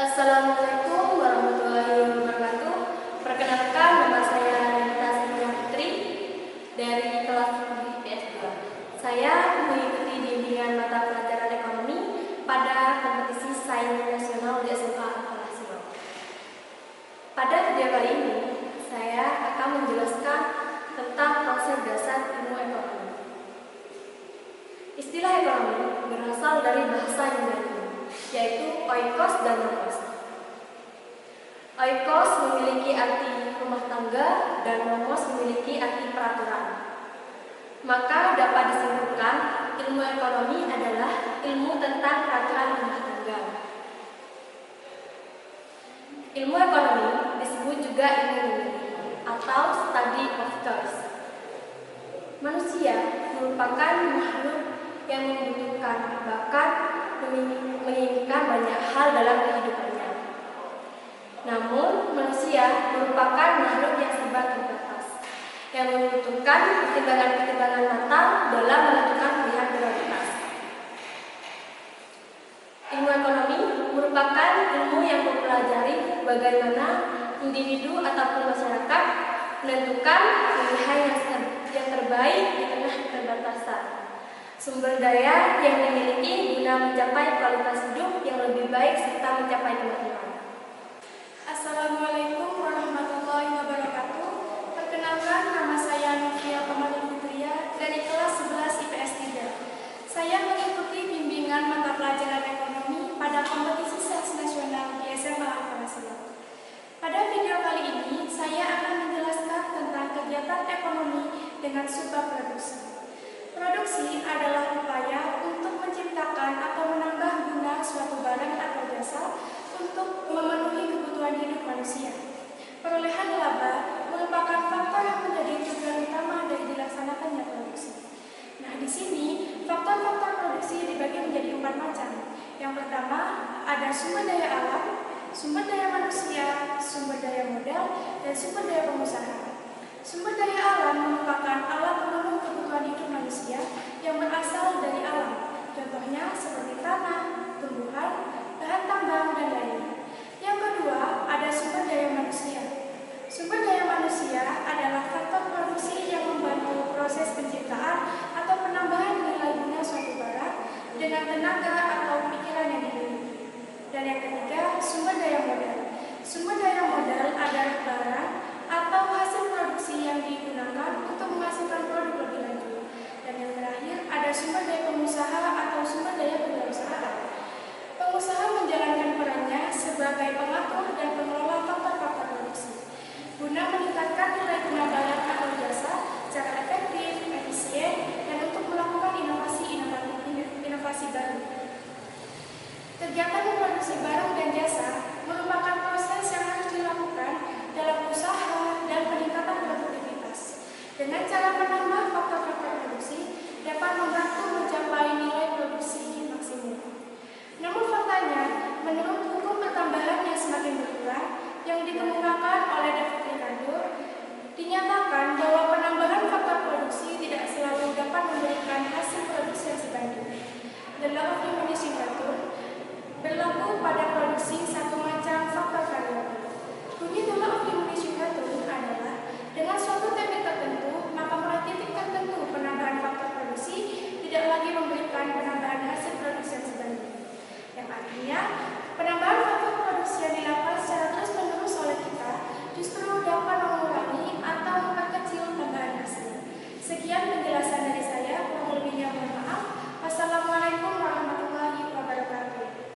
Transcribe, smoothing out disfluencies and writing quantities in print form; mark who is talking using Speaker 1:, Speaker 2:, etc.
Speaker 1: Assalamualaikum warahmatullahi wabarakatuh. Perkenalkan, nama saya Nita Siti Putri dari kelas 10 IPS 2. Saya mengikuti bimbingan mata pelajaran ekonomi pada kompetisi sains nasional di SMK Al-Falah. Pada video kali ini, saya akan menjelaskan tentang konsep dasar ilmu ekonomi. Istilah ekonomi berasal dari bahasa Yunani, yaitu oikos dan nomos. Oikos memiliki arti rumah tangga dan nomos memiliki arti peraturan. Maka dapat disimpulkan ilmu ekonomi adalah ilmu tentang peraturan rumah tangga. Ilmu ekonomi disebut juga ilmu negeri atau study of choice. Manusia merupakan makhluk yang membutuhkan bahkan menginginkan banyak hal dalam kehidupannya. Namun, manusia merupakan makhluk yang serba terbatas, yang membutuhkan pertimbangan-pertimbangan matang dalam menentukan pilihan prioritas. Ilmu ekonomi merupakan ilmu yang mempelajari bagaimana individu ataupun masyarakat menentukan pilihan yang terbaik di tengah keterbatasan sumber daya yang dimiliki guna mencapai kualitas hidup yang lebih baik serta mencapai kemakmuran.
Speaker 2: Assalamualaikum warahmatullahi wabarakatuh. Perkenalkan, nama saya Novia Kamalin Putria dari kelas 11 IPS 3. Saya mengikuti bimbingan mata pelajaran ekonomi pada kompetisi sains nasional di SMK Al-Falah. Pada video kali ini, saya akan menjelaskan tentang kegiatan ekonomi dengan subbab produksi. Produksi adalah upaya untuk menciptakan atau menambah guna suatu barang atau jasa untuk memenuhi kebutuhan hidup manusia. Perolehan laba merupakan faktor yang menjadi tujuan utama dari dilaksanakannya produksi. Nah, di sini faktor-faktor produksi dibagi menjadi 4 macam. Yang pertama, ada sumber daya alam, sumber daya manusia, sumber daya modal, dan sumber daya pengusaha. Sumber daya alam merupakan alat pemenuh kebutuhan hidup manusia yang berasal dari alam. Contohnya seperti tanah, tumbuhan, bahan tambang, dan lainnya. Yang kedua, ada sumber daya manusia. Sumber daya manusia adalah faktor produksi yang membantu proses penciptaan atau penambahan nilai guna suatu barang dengan tenaga atau pikiran yang dimiliki. Dan yang ketiga, sumber daya modal. Sumber daya modal adalah barang atau hasil produksi yang digunakan untuk menghasilkan produk lebih lanjut. Dan yang terakhir, ada sumber daya pengusaha atau sumber daya kewirausahaan. Pengusaha menjalankan perannya sebagai pengatur dan pengelola faktor-faktor produksi guna meningkatkan nilai guna barang atau jasa secara efektif, efisien, dan untuk melakukan inovasi baru. Kegiatan memproduksi barang dan jasa merupakan proses yang harus dilakukan dalam usaha dan peningkatan produktivitas. Dengan cara menambah faktor-faktor produksi dapat membantu mencapai nilai produksi maksimum. Namun faktanya, menurut hukum pertambahan yang semakin berkurang yang dikemukakan oleh David Ricardo, dinyatakan bahwa penambahan faktor produksi tidak selalu dapat memberikan hasil produksi yang sebanding. The law of diminishing return berlaku pada produksi satu macam faktor variabel. Bunyi the law of diminishing return adalah dengan suatu teknik tertentu, maka pada titik tertentu penambahan faktor produksi tidak lagi memberikan penambahan hasil produksi yang sebanding. Yang artinya, penambahan faktor produksi yang dilakukan secara terus-menerus oleh kita justru dapat